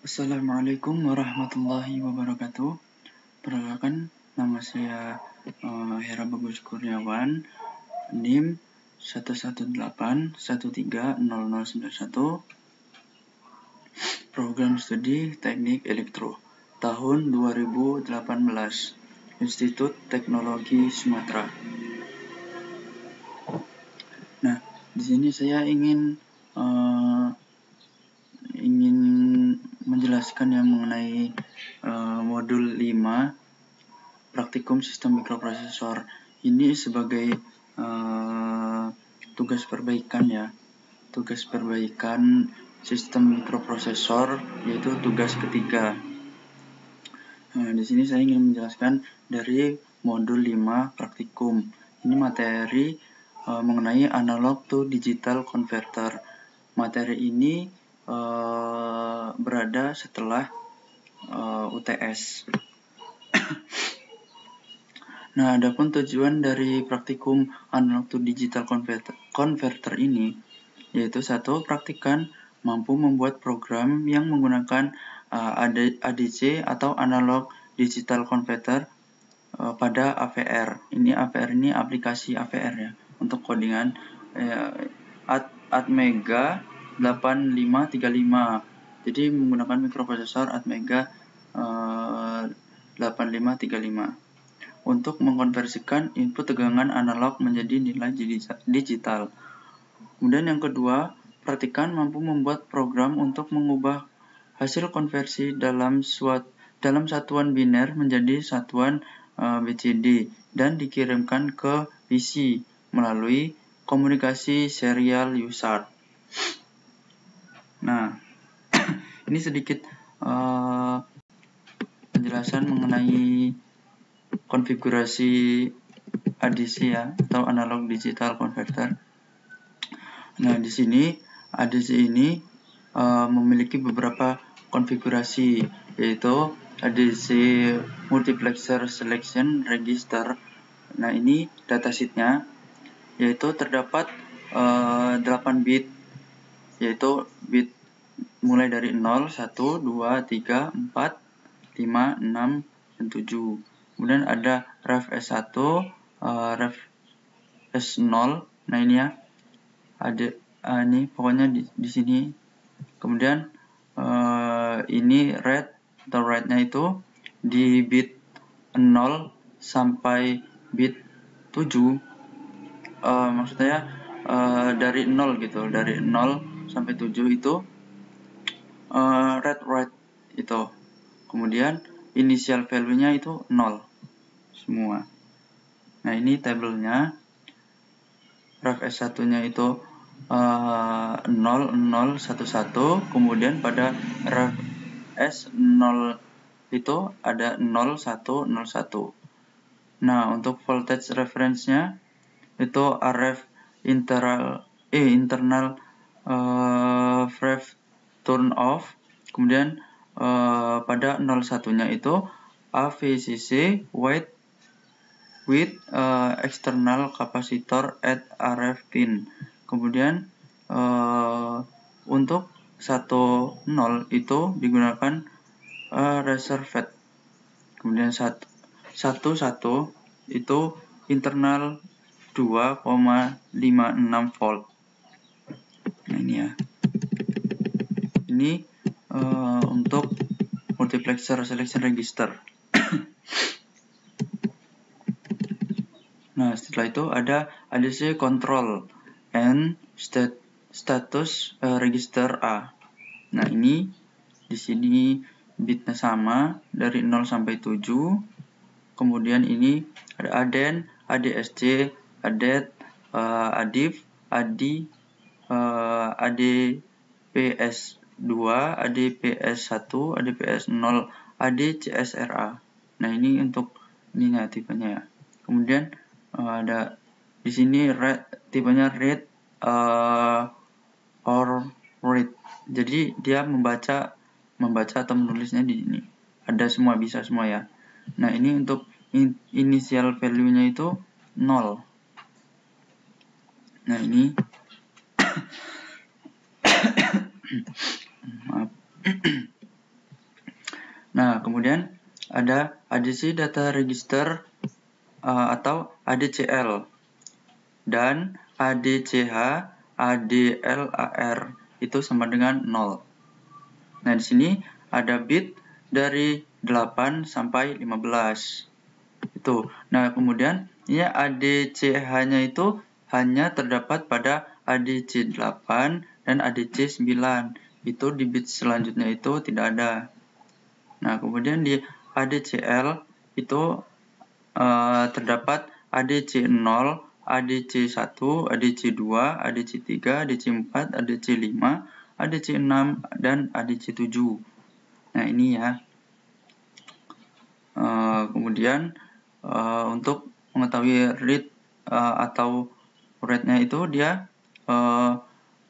Assalamualaikum warahmatullahi wabarakatuh. Perkenalkan, nama saya Hera Bagus Kurniawan, NIM 118130091, Program Studi Teknik Elektro, tahun 2018, Institut Teknologi Sumatera. Nah, di sini saya ingin menjelaskan yang mengenai modul 5 praktikum sistem mikroprosesor. Ini sebagai tugas perbaikan ya, tugas perbaikan sistem mikroprosesor, yaitu tugas ketiga. Nah, di sini saya ingin menjelaskan dari modul 5 praktikum. Ini materi mengenai analog to digital converter. Materi ini berada setelah UTS. Nah, adapun tujuan dari praktikum analog to digital converter ini yaitu satu, praktikan mampu membuat program yang menggunakan ADC atau analog digital converter pada AVR. Ini AVR ini aplikasi AVR ya, untuk codingan Atmega 8535. Jadi menggunakan mikroprosesor Atmega 8535 untuk mengkonversikan input tegangan analog menjadi nilai digital. Kemudian yang kedua, praktikan mampu membuat program untuk mengubah hasil konversi dalam satuan biner menjadi satuan BCD dan dikirimkan ke PC melalui komunikasi serial USART. Nah, ini sedikit penjelasan mengenai konfigurasi ADC ya, atau analog digital converter. Nah, di sini ADC ini memiliki beberapa konfigurasi, yaitu ADC multiplexer selection register. Nah, ini datasheetnya, yaitu terdapat 8 bit, yaitu bit mulai dari 0, 1, 2, 3, 4, 5, 6, dan 7. Kemudian ada ref S1, ref S0. Nah, ini ya. Ada ini pokoknya di sini. Kemudian ini read atau write-nya itu di bit 0 sampai bit 7. Maksudnya dari 0 gitu, dari 0 sampai 7 itu read write itu. Kemudian initial value-nya itu 0 semua. Nah, ini tabelnya. Ref S1-nya itu 0, 0, 1, 1. Kemudian pada ref S0 itu ada 0, 1, 0, 1. Nah, untuk voltage reference-nya itu RF internal ref turn off. Kemudian pada 01-nya itu AVCC with external capacitor at RF pin. Kemudian untuk 10 itu digunakan reserved. Kemudian 11 itu internal 2,56 volt. Nah, ini ya. Ini untuk multiplexer selection register. Nah, setelah itu ada ADC control and status register A. Nah, ini di sini bitnya sama dari 0 sampai 7. Kemudian ini ada ADEN, ADSC, ADET, ADIF, ADI, ADPS2, ADPS1, ADPS0, ADCSRA. Nah, ini untuk ininya tipenya ya. Kemudian ada di sini tipenya read or read. Jadi dia membaca atau menulisnya di sini. Ada semua, bisa semua ya. Nah, ini untuk initial value-nya itu 0. Nah, ini maaf. Nah, kemudian ada ADC Data Register atau ADCL, dan ADCH, ADLAR itu sama dengan 0. Nah, di sini ada bit dari 8 sampai 15. Itu. Nah, kemudian ini ADCH-nya itu hanya terdapat pada ADC 8 dan ADC 9. Itu di bit selanjutnya itu tidak ada. Nah, kemudian di ADCL itu terdapat ADC 0, ADC 1, ADC 2, ADC 3, ADC 4, ADC 5, ADC 6, dan ADC 7. Nah, ini ya. Kemudian untuk mengetahui read atau write-nya itu dia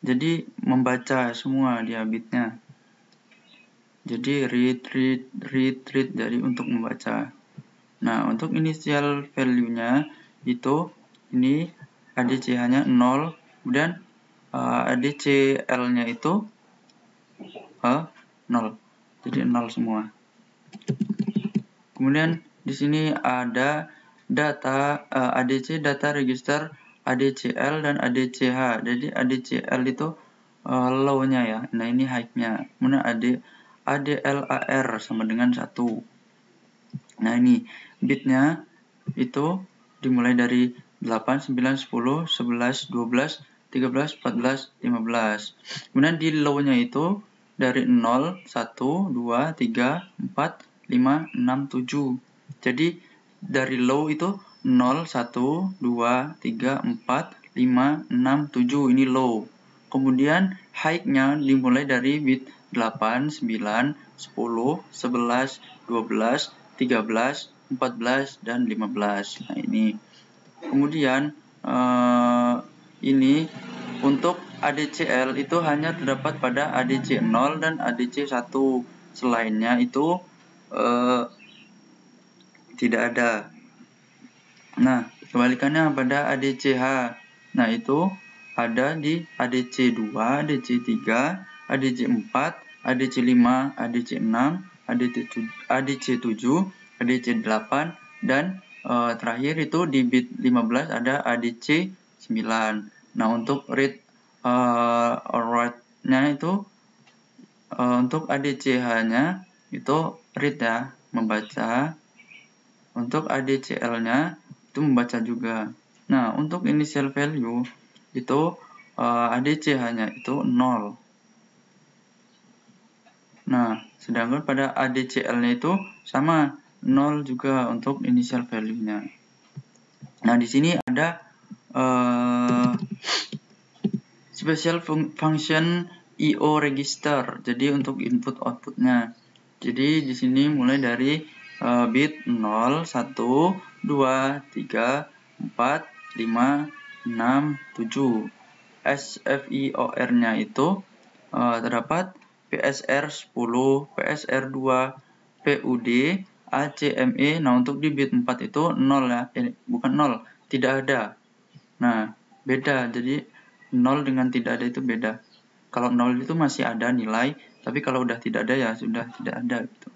jadi membaca semua dia bitnya. Jadi read jadi untuk membaca. Nah, untuk initial value-nya itu ini ADCH-nya 0, kemudian ADCL-nya itu 0. Jadi 0 semua. Kemudian di sini ada data ADC data register ADCL dan ADCH. Jadi ADCL itu low-nya ya. Nah, ini high-nya. Kemudian ADLAR sama dengan 1. Nah, ini bitnya itu dimulai dari 8, 9, 10, 11, 12, 13, 14, 15. Kemudian di low-nya itu dari 0, 1, 2, 3, 4, 5, 6, 7. Jadi dari low itu 0, 1, 2, 3, 4, 5, 6, 7. Ini low. Kemudian high-nya dimulai dari bit 8, 9, 10, 11, 12, 13, 14, dan 15. Nah, ini. Kemudian ini untuk ADCL itu hanya terdapat pada ADC 0 dan ADC 1. Selainnya itu tidak ada. Nah, kebalikannya pada ADCH. Nah, itu ada di ADC 2, ADC 3, ADC 4, ADC 5, ADC 6, ADC 7, ADC 8, dan terakhir itu di bit 15 ada ADC 9. Nah, untuk read or write-nya itu untuk ADCH-nya itu read ya, membaca. Untuk ADCL-nya itu membaca juga. Nah, untuk initial value itu ADCH-nya itu 0. Nah, sedangkan pada ADCL-nya itu sama 0 juga untuk initial value-nya. Nah, di sini ada special function IO register. Jadi untuk input outputnya. Jadi di sini mulai dari bit 0, 1, 2, 3, 4, 5, 6, 7. SFIOR-nya itu terdapat PSR 10, PSR 2, PUD, ACME. Nah, untuk di bit 4 itu 0 ya. Bukan 0, tidak ada. Nah, beda. Jadi 0 dengan tidak ada itu beda. Kalau 0 itu masih ada nilai, tapi kalau udah tidak ada ya sudah tidak ada gitu.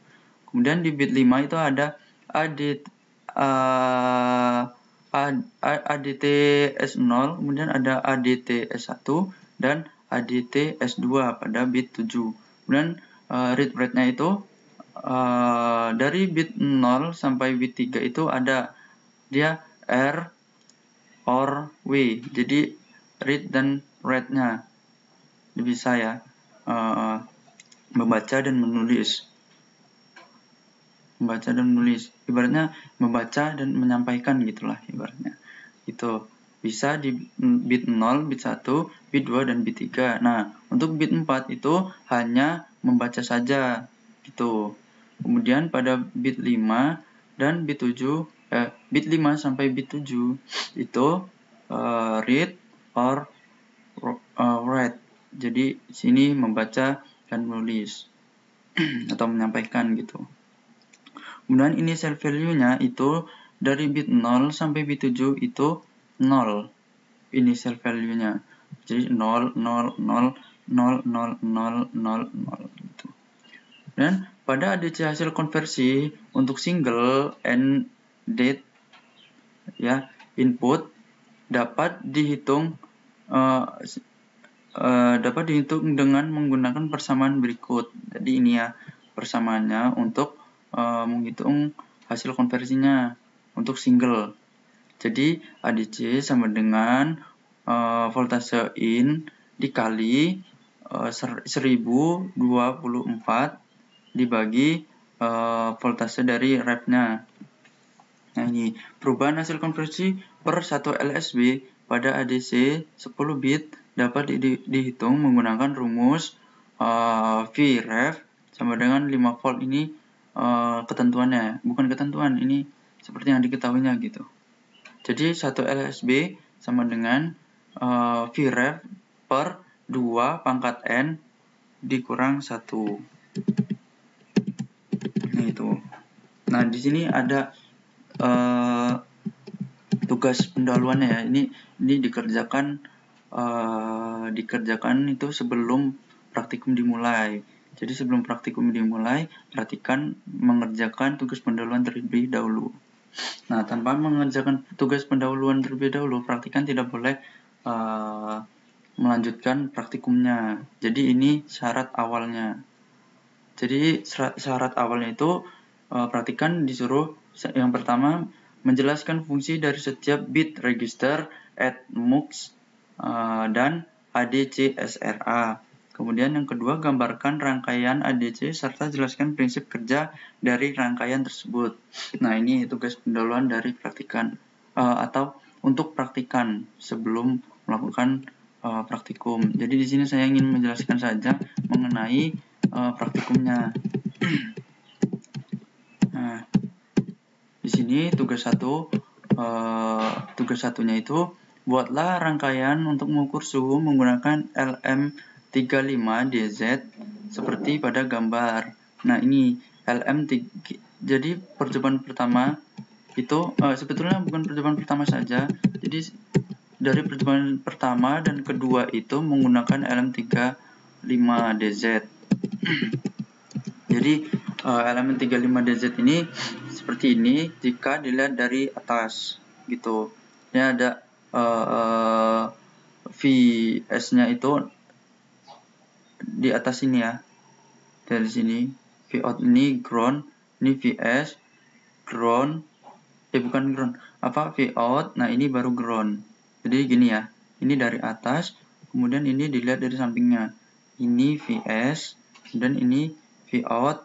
Kemudian di bit 5 itu ada ADT S0, kemudian ada ADT S1 dan ADT S2 pada bit 7. Kemudian read rate-nya itu dari bit 0 sampai bit 3 itu ada dia R or W. Jadi read dan write-nya bisa ya, membaca dan menulis. Membaca dan menulis, ibaratnya membaca dan menyampaikan gitulah ibaratnya. Itu bisa di bit 0, bit 1, bit 2, dan bit 3. Nah, untuk bit 4 itu hanya membaca saja gitu. Kemudian pada bit 5 dan bit 7, bit 5 sampai bit 7 itu read or write. Jadi sini membaca dan menulis atau menyampaikan gitu. Kemudian initial value-nya itu dari bit 0 sampai bit 7 itu 0 initial value-nya. Jadi 0, 0, 0, 0, 0, 0, 0, 0 gitu. Dan pada ADC hasil konversi untuk single and date ya input dapat dihitung dengan menggunakan persamaan berikut. Jadi ini ya persamaannya untuk menghitung hasil konversinya untuk single. Jadi ADC sama dengan voltase in dikali 1024 dibagi voltase dari ref-nya. Nah ini perubahan hasil konversi per 1 LSB pada ADC 10 bit dapat dihitung menggunakan rumus Vref sama dengan 5 volt. Ini ketentuannya, bukan ketentuan, ini seperti yang diketahuinya gitu. Jadi 1 LSB sama dengan Vref per 2 pangkat N dikurang 1. Nah itu. Nah di sini ada tugas pendahuluannya ya. Ini dikerjakan itu sebelum praktikum dimulai. Jadi sebelum praktikum dimulai, perhatikan mengerjakan tugas pendahuluan terlebih dahulu. Nah, tanpa mengerjakan tugas pendahuluan terlebih dahulu, praktikan tidak boleh melanjutkan praktikumnya. Jadi ini syarat awalnya. Jadi syarat awalnya itu praktikan disuruh yang pertama menjelaskan fungsi dari setiap bit register add mux dan ADC-SRA. Kemudian yang kedua, gambarkan rangkaian ADC serta jelaskan prinsip kerja dari rangkaian tersebut. Nah, ini tugas pendahuluan dari praktikan atau untuk praktikan sebelum melakukan praktikum. Jadi di sini saya ingin menjelaskan saja mengenai praktikumnya. Nah, di sini tugas satunya itu buatlah rangkaian untuk mengukur suhu menggunakan LM35DZ seperti pada gambar. Nah, ini jadi percobaan pertama itu sebetulnya bukan percobaan pertama saja. Jadi dari percobaan pertama dan kedua itu menggunakan LM35DZ. Jadi elemen 35DZ ini seperti ini jika dilihat dari atas gitu. Ini ada VS-nya itu di atas ini ya. Dari sini Vout ini ground, ini VS ground, bukan ground, Vout. Nah, ini baru ground. Jadi gini ya. Ini dari atas, kemudian ini dilihat dari sampingnya. Ini VS dan ini Vout.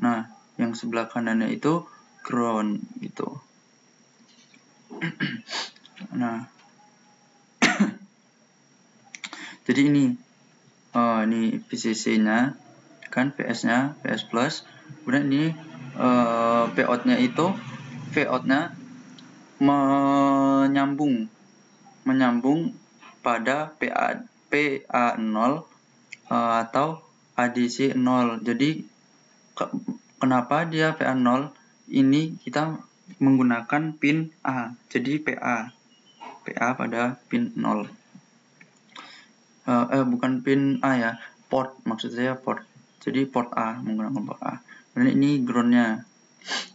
Nah, yang sebelah kanannya itu ground gitu. Nah, jadi ini VCC-nya kan, VS-nya, VS plus. Kemudian ini Vout-nya itu menyambung pada PA0 atau ADC 0. Jadi kenapa dia PA0? Ini kita menggunakan pin A. Jadi PA pada pin 0. Bukan pin A ya, port, maksud saya port. Jadi port A, menggunakan port A. Dan ini groundnya.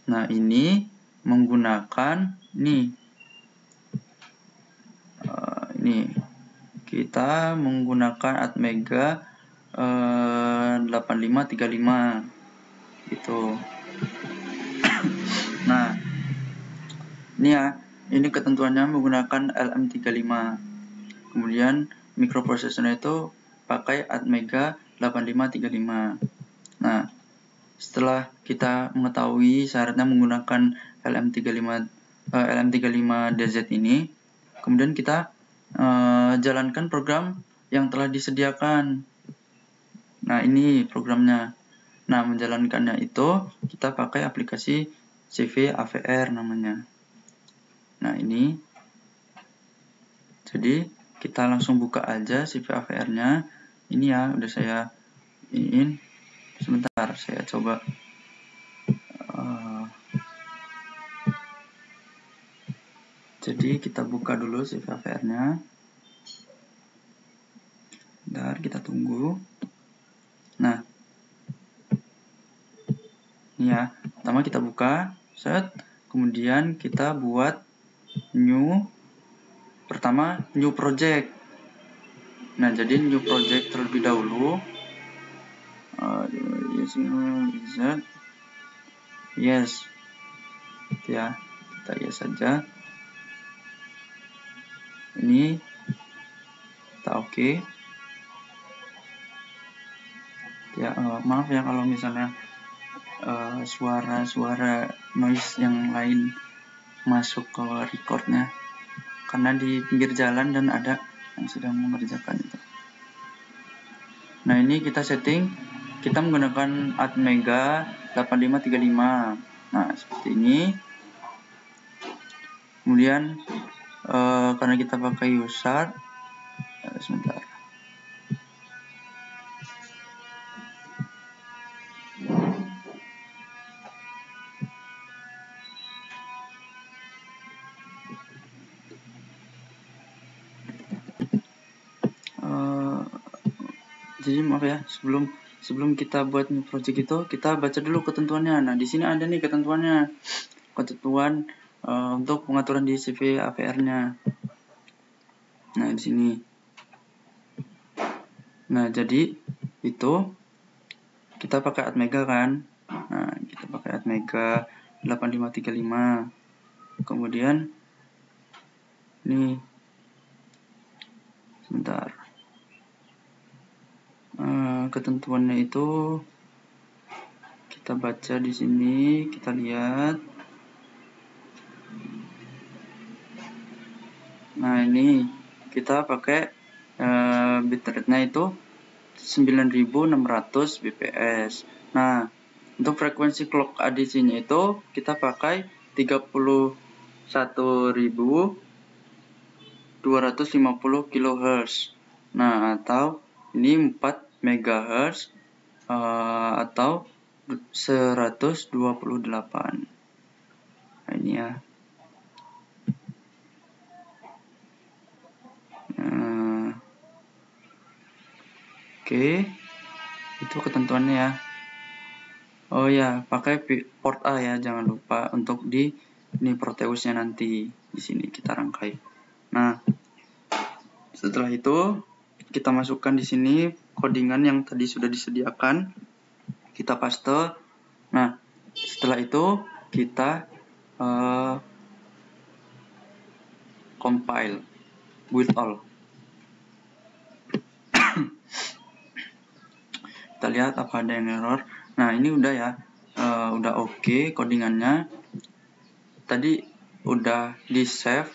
Nah, ini menggunakan ini kita menggunakan Atmega 8535 gitu. Nah, ini ketentuannya menggunakan LM35. Kemudian mikroprosesornya itu pakai Atmega 8535. Nah, setelah kita mengetahui syaratnya menggunakan LM35DZ ini, kemudian kita jalankan program yang telah disediakan. Nah, ini programnya. Nah, menjalankannya itu kita pakai aplikasi CV AVR namanya. Nah, ini. Jadi, kita langsung buka aja CV AVR-nya. Ini ya, udah saya iniin. Sebentar, saya coba jadi kita buka dulu CV AVR-nya. Bentar, kita tunggu. Nah, Ini ya, pertama kita buka, set, kemudian kita buat new, pertama new project. Nah, jadi new project terlebih dahulu. Yes, ya, kita yes saja. Ini kita oke. Ya, maaf ya kalau misalnya suara-suara noise yang lain masuk ke recordnya, karena di pinggir jalan dan ada yang sedang mengerjakan itu. Nah, ini kita setting, kita menggunakan Atmega 8535. Nah, seperti ini. Kemudian karena kita pakai user, sebentar. Jadi maaf ya, sebelum kita buat new project itu, kita baca dulu ketentuannya. Nah, di sini ada nih ketentuannya, ketentuan untuk pengaturan di CV AVR-nya. Nah, di sini. Nah, jadi itu kita pakai Atmega kan. Nah, kita pakai Atmega 8535. Kemudian ini sebentar. Ketentuannya itu kita baca di sini, kita lihat. Nah, ini kita pakai bitrate-nya itu 9600 bps. Nah, untuk frekuensi clock ADC-nya itu kita pakai 31.250 kHz. Nah, atau ini 4 MHz atau 128. Nah, ini ya. Oke, itu ketentuannya ya. Oh ya, pakai port A ya, jangan lupa untuk di ini Proteusnya nanti di sini kita rangkai. Nah, setelah itu kita masukkan di sini codingan yang tadi sudah disediakan, kita paste. Nah, setelah itu kita compile build all. Kita lihat apa ada yang error. Nah, ini udah ya, udah oke codingannya. Tadi udah di save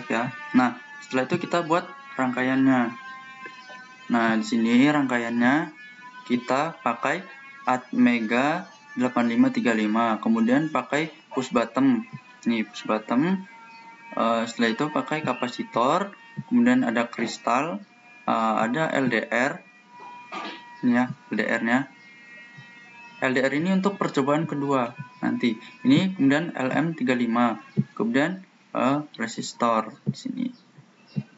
ya. Nah, setelah itu kita buat rangkaiannya. Nah, di sini rangkaiannya kita pakai Atmega 8535, kemudian pakai push bottom. Nih, push bottom. Setelah itu pakai kapasitor, kemudian ada kristal, ada LDR. Ini ya, LDR-nya. LDR ini untuk percobaan kedua nanti. Ini kemudian LM35, kemudian resistor di sini.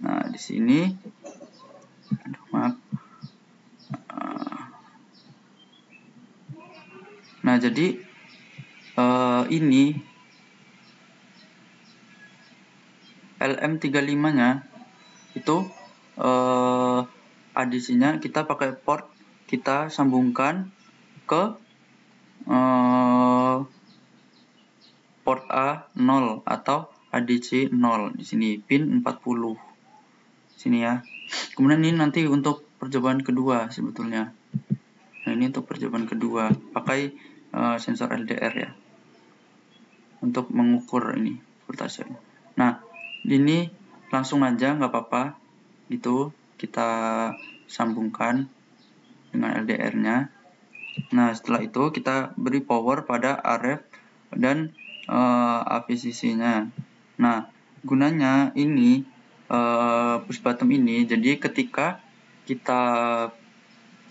Nah, di sini, aduh, maaf. Nah, jadi ini LM35-nya itu ADC-nya kita pakai port, kita sambungkan ke port A0 atau ADC 0 di sini, pin 40 sini ya. Kemudian ini nanti untuk percobaan kedua sebetulnya. Nah, ini untuk percobaan kedua pakai sensor LDR ya, untuk mengukur ini voltase. Nah, ini langsung aja nggak apa-apa gitu, kita sambungkan dengan LDR-nya. Nah, setelah itu kita beri power pada RF dan AVCC-nya. Nah, gunanya ini push bottom ini, jadi ketika kita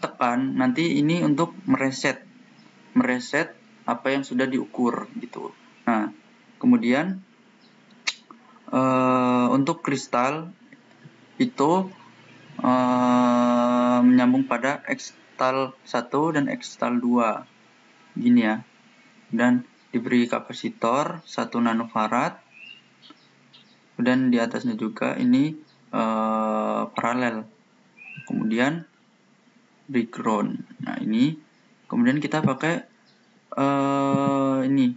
tekan, nanti ini untuk mereset apa yang sudah diukur gitu. Nah, kemudian untuk kristal itu menyambung pada Xtal 1 dan Xtal 2. gini ya, dan diberi kapasitor 1 nanofarad, dan di atasnya juga ini paralel, kemudian background. Nah ini kemudian kita pakai ini,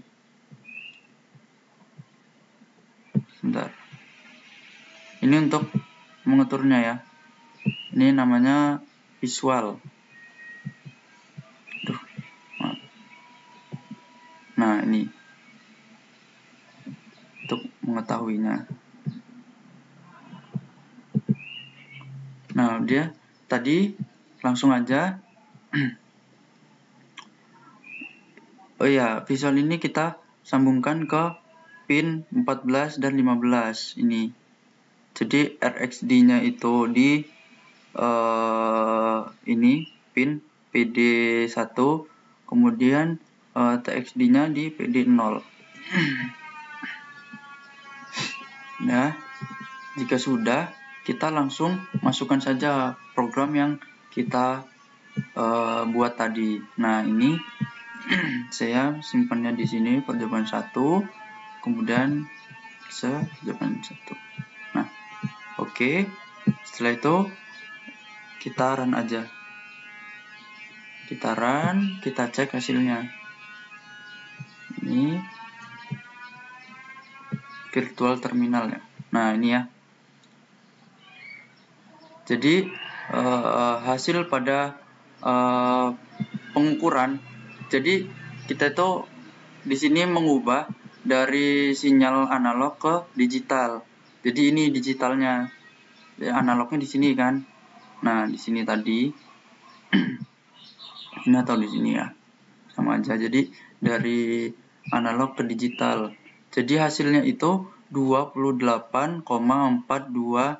sebentar, ini untuk mengaturnya ya, ini namanya visual. Nah ini untuk mengetahuinya. Nah dia tadi langsung aja. Oh iya, visual ini kita sambungkan ke pin 14 dan 15 ini. Jadi RxD-nya itu di ini pin PD1, kemudian TXD-nya di PD0. Nah, jika sudah, kita langsung masukkan saja program yang kita buat tadi. Nah, ini saya simpannya di sini perjawaban 1, kemudian jawaban 1. Nah, oke. Setelah itu kita run aja. Kita run, kita cek hasilnya. Ini virtual terminal ya. Nah, ini ya. Jadi hasil pada pengukuran. Jadi kita itu di sini mengubah dari sinyal analog ke digital. Jadi ini digitalnya, analognya di sini kan. Nah di sini tadi, ini atau di sini ya, sama aja. Jadi dari analog ke digital. Jadi hasilnya itu 28,42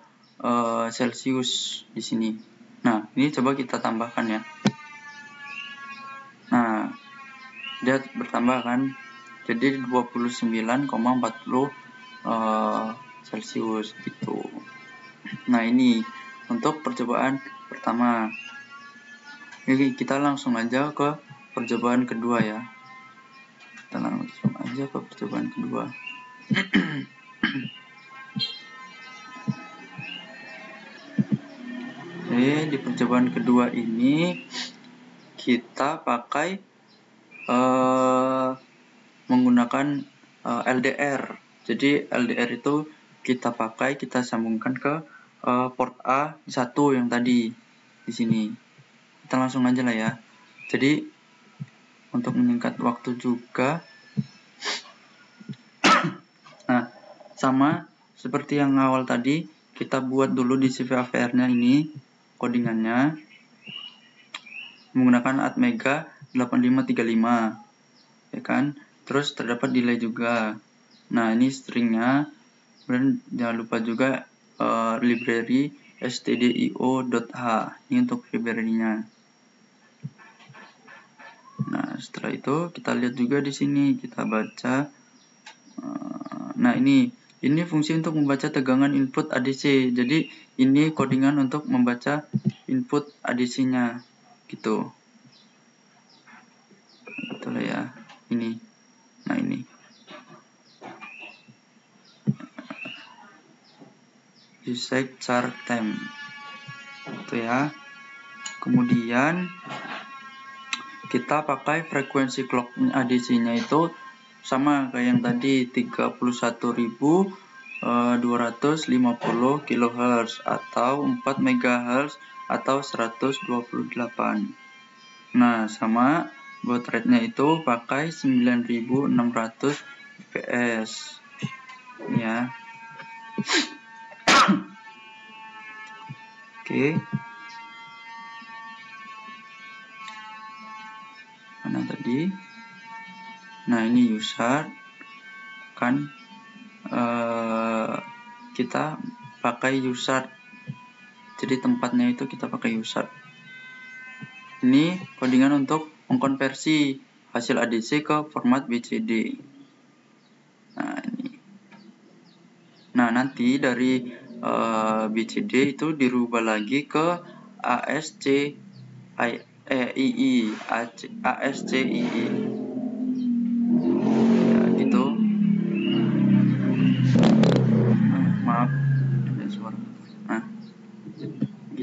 Celcius di sini. Nah ini coba kita tambahkan ya. Nah dia bertambah kan, jadi 29,40 Celcius gitu. Nah ini untuk percobaan pertama. Jadi kita langsung aja ke percobaan kedua ya. Kita langsung aja ke percobaan kedua. Oke, di percobaan kedua ini kita pakai menggunakan LDR. Jadi LDR itu kita sambungkan ke port A1 yang tadi di sini. Kita langsung aja lah ya. Jadi untuk meningkat waktu juga, nah sama seperti yang awal tadi, kita buat dulu di CVAVR-nya ini codingannya menggunakan Atmega 8535 ya kan. Terus terdapat delay juga. Nah ini stringnya, dan jangan lupa juga library stdio.h, ini untuk library-nya. Nah setelah itu kita lihat juga di sini, kita baca. Nah ini fungsi untuk membaca tegangan input ADC. Jadi ini codingan untuk membaca input ADC-nya gitu. Itulah ya ini. Nah ini usage chart time itu ya. Kemudian kita pakai frekuensi clock ADC-nya itu sama kayak yang tadi, 31.250 kHz atau 4 MHz atau 128. Nah sama baud rate-nya itu pakai 9600 fps ya. Oke. Mana tadi? Nah ini user kan, kita pakai user. Jadi tempatnya itu kita pakai user. Ini codingan untuk mengkonversi hasil ADC ke format BCD. Nah ini. Nah nanti dari BCD itu dirubah lagi ke ASCII.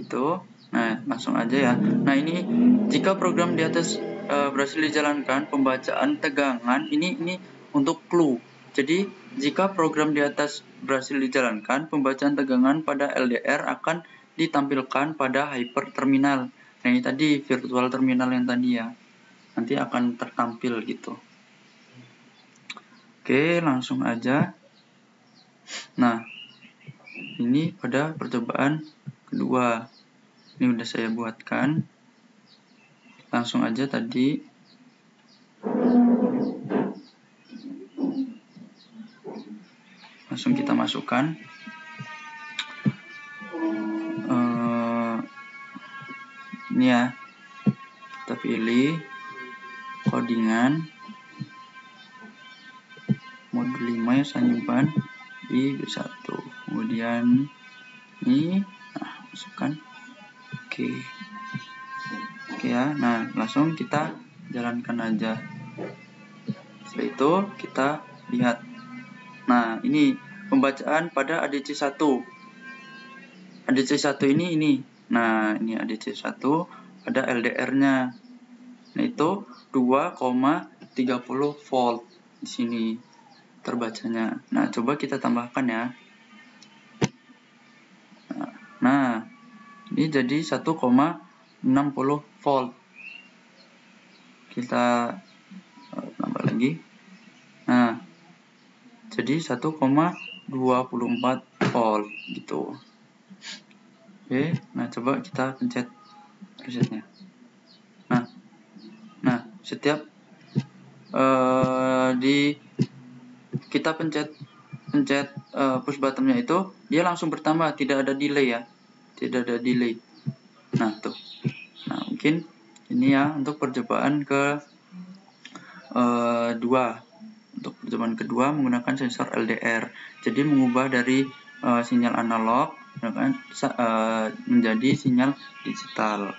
Gitu. Nah, langsung aja ya. Nah, ini jika program di atas berhasil dijalankan, pembacaan tegangan ini untuk clue. Jadi, jika program di atas berhasil dijalankan, pembacaan tegangan pada LDR akan ditampilkan pada hyperterminal. Nah, ini tadi virtual terminal yang tadi ya. Nanti akan tertampil gitu. Oke, langsung aja. Nah, ini pada percobaan kedua. Ini udah saya buatkan. Langsung aja tadi. Langsung kita masukkan. Ini ya. Kita pilih codingan. Mode 5 ya, saya nyimpan di B1. Kemudian ini, masukkan. Oke ya. Nah, langsung kita jalankan aja. Setelah itu kita lihat. Nah, ini pembacaan pada ADC1. ADC1 ini. Nah, ini ADC1 ada LDR-nya. Nah, itu 2,30 volt di sini terbacanya. Nah, coba kita tambahkan ya. Nah, ini jadi 1,60 volt. Kita tambah lagi. Nah, jadi 1,24 volt gitu. Oke, nah coba kita pencet resetnya. Nah, setiap kita pencet push buttonnya itu, dia langsung bertambah, tidak ada delay ya, tidak ada delay. Nah tuh, nah mungkin ini ya untuk percobaan ke untuk percobaan kedua menggunakan sensor LDR. Jadi mengubah dari sinyal analog menjadi sinyal digital.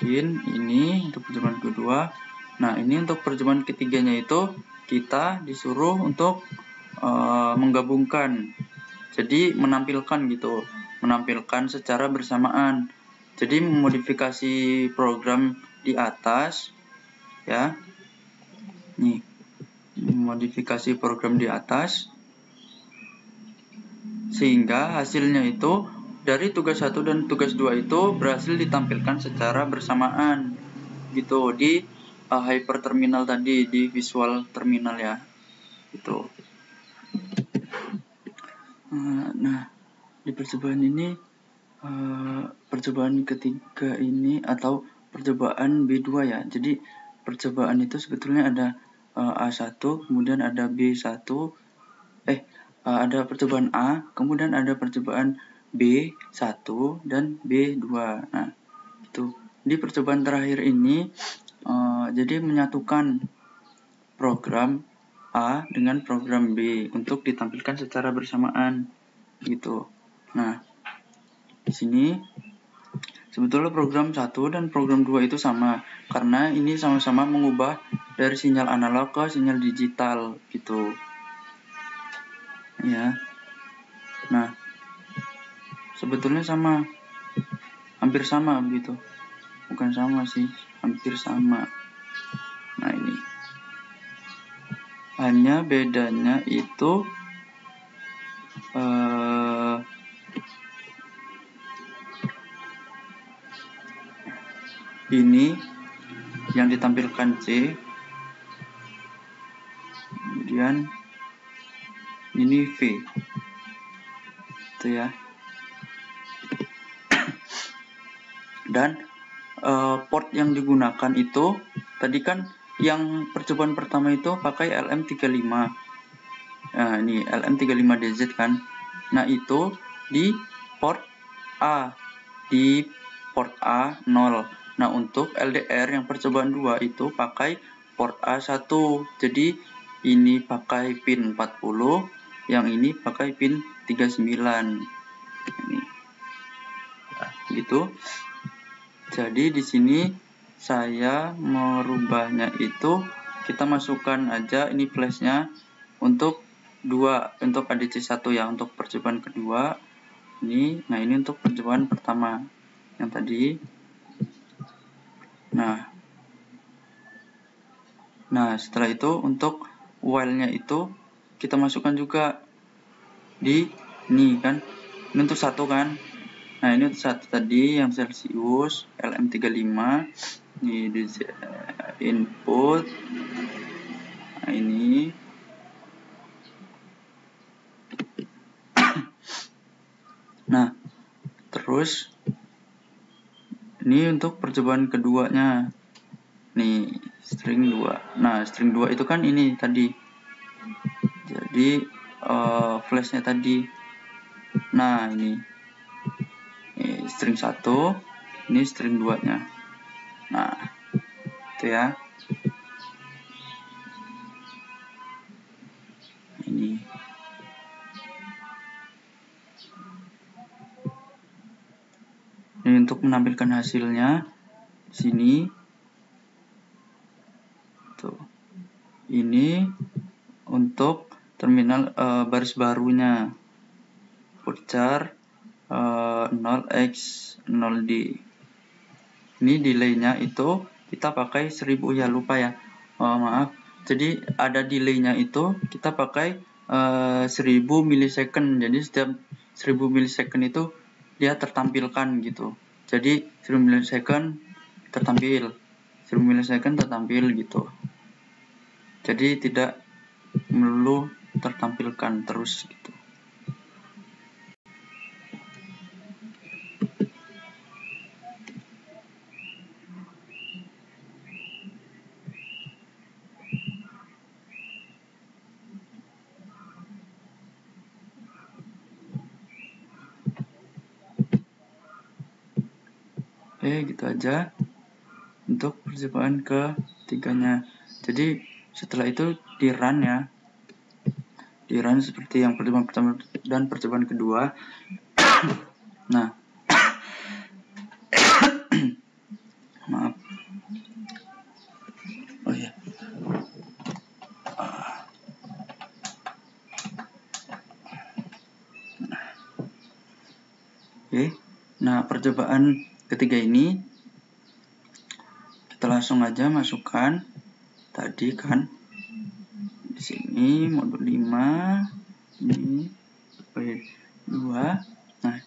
Mungkin ini untuk percobaan kedua. Nah, ini untuk percobaan ketiganya itu kita disuruh untuk menggabungkan. Jadi menampilkan gitu, menampilkan secara bersamaan. Jadi memodifikasi program di atas ya. Nih, modifikasi program di atas sehingga hasilnya itu dari tugas 1 dan tugas 2 itu berhasil ditampilkan secara bersamaan gitu di hyperterminal tadi, di visual terminal ya. Gitu. Nah, di percobaan ini percobaan ketiga ini atau percobaan B2 ya. Jadi percobaan itu sebetulnya ada A1, kemudian ada B1, ada percobaan A, kemudian ada percobaan B1 dan B2. Nah, itu di percobaan terakhir ini jadi menyatukan program A dengan program B untuk ditampilkan secara bersamaan gitu. Nah, di sini sebetulnya program 1 dan program 2 itu sama karena ini sama-sama mengubah dari sinyal analog ke sinyal digital gitu. Ya. Nah, sebetulnya sama. Hampir sama begitu. Bukan sama sih, hampir sama. Nah, ini. Hanya bedanya itu ini yang ditampilkan C, kemudian ini V, itu ya. Dan port yang digunakan itu tadi kan yang percobaan pertama itu pakai LM35. Nah, ini LM35DZ kan. Nah, itu di port A, di port A0. Nah, untuk LDR yang percobaan 2 itu pakai port A1. Jadi ini pakai pin 40, yang ini pakai pin 39. Ini. Nah, gitu. Jadi di sini saya merubahnya itu kita masukkan aja ini flashnya untuk ADC1 ya, untuk percobaan kedua. Ini, nah ini untuk percobaan pertama yang tadi. Nah, setelah itu untuk while-nya itu kita masukkan juga di ini kan. Ini untuk satu kan. Nah, ini untuk satu tadi yang Celsius LM35. Ini di input. Nah, ini. Nah, terus ini untuk percobaan keduanya. Nih, string 2. Nah, string 2 itu kan ini tadi. Jadi flashnya tadi. Nah, ini string 1, ini string 2-nya. Nah, itu ya. Ini. Ini untuk menampilkan hasilnya di sini. Tuh. Ini untuk terminal baris barunya. Purchar 0x0d. Ini delaynya itu kita pakai 1000 ya, lupa ya. Maaf. Jadi ada delaynya itu kita pakai 1000 milisecond. Jadi setiap 1000 milisecond itu dia tertampilkan gitu. Jadi 1000 milisecond tertampil, 1000 milisecond tertampil gitu. Jadi tidak melulu tertampilkan terus gitu. Oke, gitu aja untuk percobaan ketiganya. Jadi setelah itu di run ya, di run seperti yang percobaan pertama dan percobaan kedua. Nah, maaf. Oh ya. Oke. Nah, percobaan ketiga ini kita langsung aja masukkan tadi kan. Di sini modul 5, ini P2. Nah,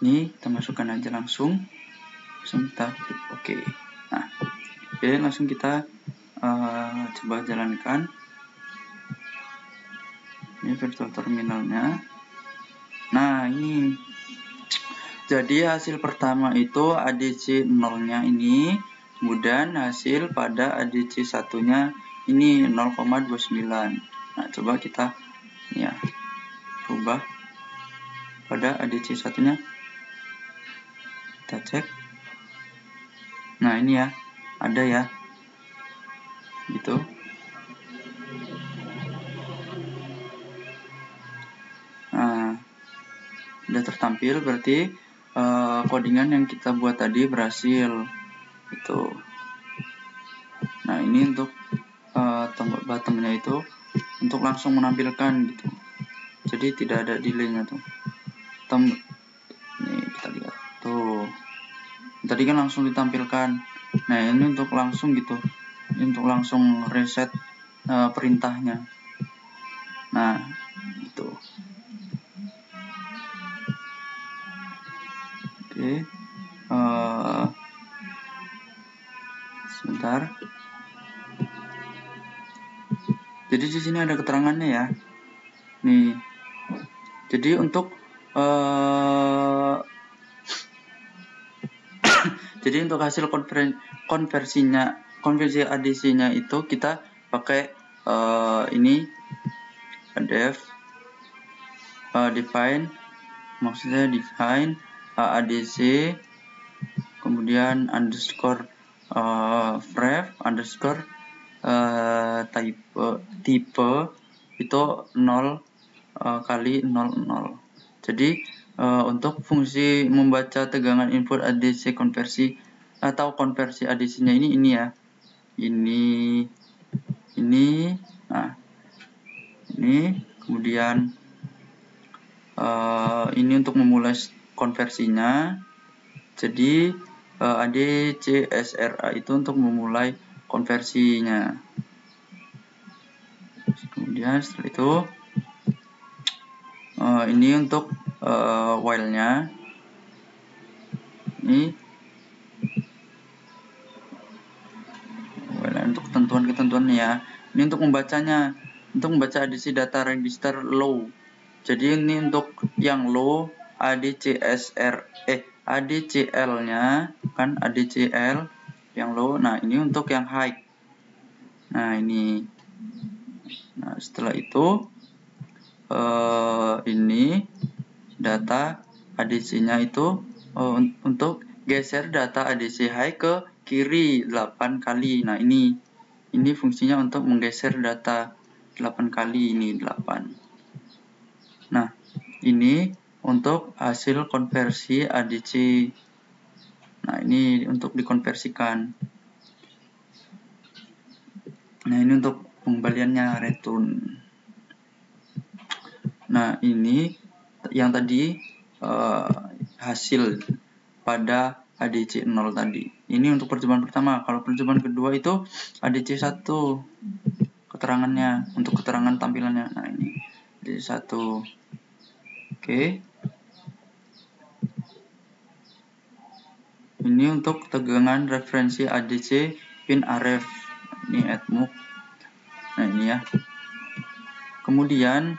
ini kita masukkan aja langsung kita klik OK. Nah, oke, langsung kita coba jalankan. Ini virtual terminalnya. Nah, ini jadi hasil pertama itu ADC 0-nya ini, kemudian hasil pada ADC 1-nya ini 0,29. Nah, coba kita ya rubah pada ADC 1-nya. Kita cek. Nah, ini ya, ada ya. Gitu. Nah, udah tertampil berarti codingan yang kita buat tadi berhasil gitu. Nah, ini untuk tombol bottomnya itu untuk langsung menampilkan gitu, jadi tidak ada delaynya tuh. Ini kita lihat tuh, tadi kan langsung ditampilkan. Nah, ini untuk langsung gitu, ini untuk langsung reset perintahnya. Nah, gitu. Oke, sebentar. Jadi di sini ada keterangannya ya. Nih. Jadi untuk jadi untuk hasil konversi ADC-nya itu kita pakai ini def define, maksudnya define ADC, kemudian underscore ref underscore tipe itu 0 kali 00. Jadi untuk fungsi membaca tegangan input ADC konversi atau konversi ADC-nya ini ya. Ini. Nah, ini kemudian Ini untuk memulai konversinya. Jadi ADCSRA itu untuk memulai konversinya. Kemudian setelah itu ini untuk while-nya. Ini while untuk ketentuan-ketentuannya ya. Ini untuk membacanya, untuk membaca ADC data register low. Jadi ini untuk yang low ADCL-nya kan, ADCL yang low. Nah, ini untuk yang high. Nah, ini. Nah, setelah itu ini data ADC-nya itu untuk geser data ADC high ke kiri 8 kali. Nah, ini fungsinya untuk menggeser data 8 kali, ini 8. Nah, ini untuk hasil konversi ADC. Nah, ini untuk dikonversikan. Nah, ini untuk pengembaliannya, return. Nah, ini yang tadi hasil pada ADC 0 tadi. Ini untuk percobaan pertama. Kalau percobaan kedua itu ADC 1 keterangannya, untuk keterangan tampilannya. Nah, ini ADC 1. Oke. Ini untuk tegangan referensi ADC pin RF. Ini ADMUC. Nah, ini ya. Kemudian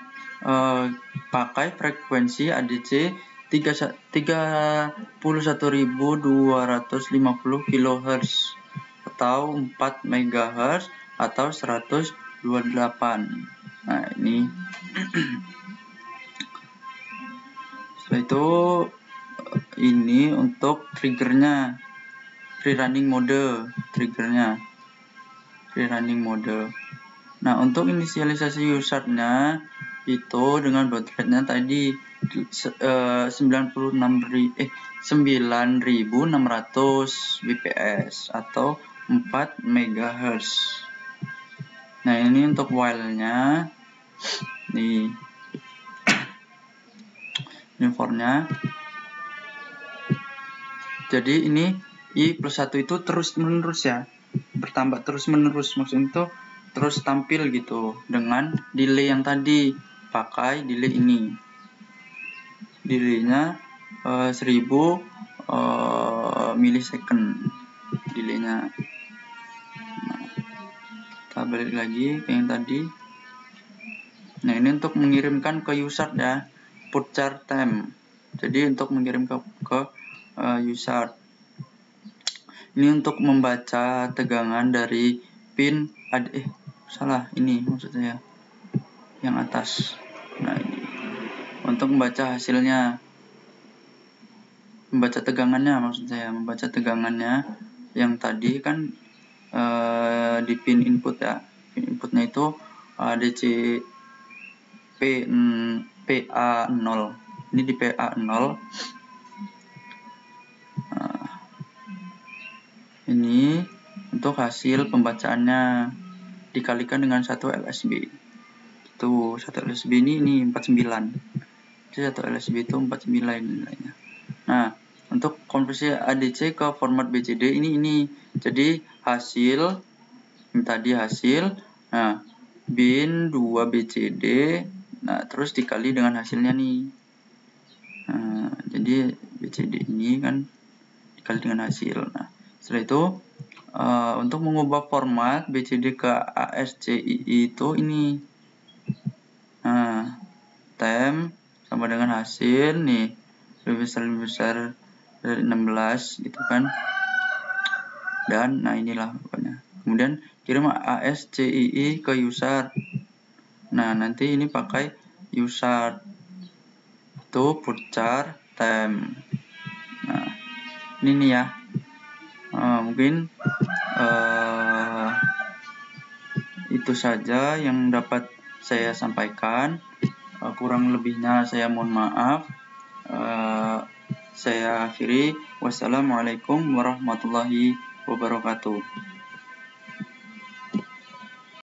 pakai frekuensi ADC 31.250 kHz atau 4 MHz atau 128. Nah, ini. Setelah itu ini untuk triggernya, free running mode triggernya, free running mode. Nah, untuk inisialisasi usernya itu dengan baud rate-nya tadi 9.600 bps atau 4 MHz. Nah, ini untuk while-nya. Nih. Ini for-nya. Jadi ini I+1 itu terus menerus ya, bertambah terus menerus, maksudnya itu terus tampil gitu dengan delay yang tadi, pakai delay ini, delaynya 1000 milisecond delaynya. Nah, kita balik lagi ke yang tadi. Nah, ini untuk mengirimkan ke user ya, purchase time. Jadi untuk mengirim ke user. Ini untuk membaca tegangan dari pin ini maksudnya yang atas. Nah, ini untuk membaca hasilnya, membaca tegangannya maksud saya, membaca tegangannya yang tadi kan di pin input ya. Pin inputnya itu ADC PA0. Ini di PA0. Ini untuk hasil pembacaannya dikalikan dengan 1 LSB. Itu 1 LSB ini 49. Jadi 1 LSB itu 49 nilainya. Nah, untuk konversi ADC ke format BCD ini. Jadi hasil tadi hasil. Nah, bin 2 BCD. Nah, terus dikali dengan hasilnya nih. Nah, jadi BCD ini kan dikali dengan hasil. Nah, setelah itu untuk mengubah format BCD ke ASCII itu ini. Nah, tem sama dengan hasil nih, lebih besar dari 16 gitu kan. Dan nah, inilah pokoknya. Kemudian kirim ASCII ke user. Nah, nanti ini pakai user itu purchase time. Nah, ini nih ya. Mungkin itu saja yang dapat saya sampaikan. Kurang lebihnya saya mohon maaf. Saya akhiri. Wassalamualaikum warahmatullahi wabarakatuh.